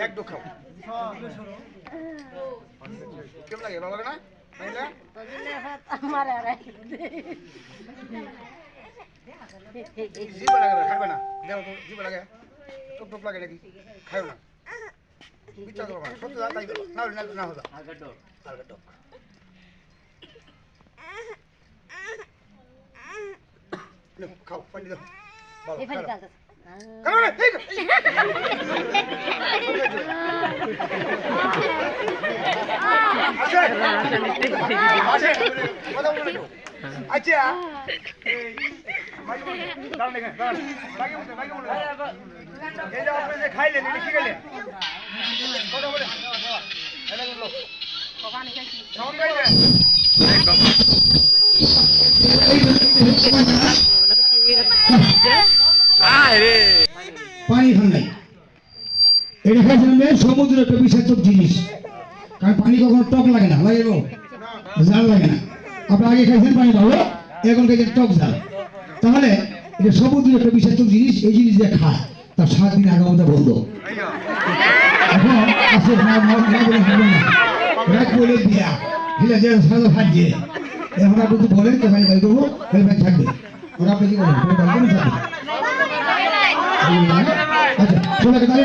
একটু খাও কেমন লাগে ভালো লাগে না জিভে লাগে খাবে না দেখো তো জিভে লাগে টপ টপ লাগে নাকি খাও না বিচার করো না সত্যি তাই বলো না না না হলো হালকা টক খাও পানি দাও ভালো খাও কারণ ঠিক আছে কথা বলো আচ্ছা এই মাইকে দাঁড়ান দেখেন দাঁড়ান মাইকে বলতে এই যে আপনি যে খাইলেন এটা কি খাইলেন কথা বলে এটা বলো পানি খাইছি সাউন্ড খাইলেন একদম পানি খান নাই এটা খাইছিলেন সমুদ্রের একটা বিষাক্ত জিনিস কারণ পানি কখনো টক লাগে না লাগে ঝাল লাগে না আপনি আগে খাইছেন পানি ভালো এখন খাইছেন টক ঝাল তাহলে এটা সমুদ্রের একটা বিষাক্ত জিনিস এই জিনিস যে খায় তার 7 দিন আগে আমাদের বন্ধ এখন আছে রাত বলে দিয়া হিলে যে সাজা খাচ্ছে এখন আপনি যদি বলেন যে পানি বাই করবো তাহলে পানি থাকবে ওরা আপনি কি বলেন পানি বাই করবেন থাকবে আচ্ছা চলে তাহলে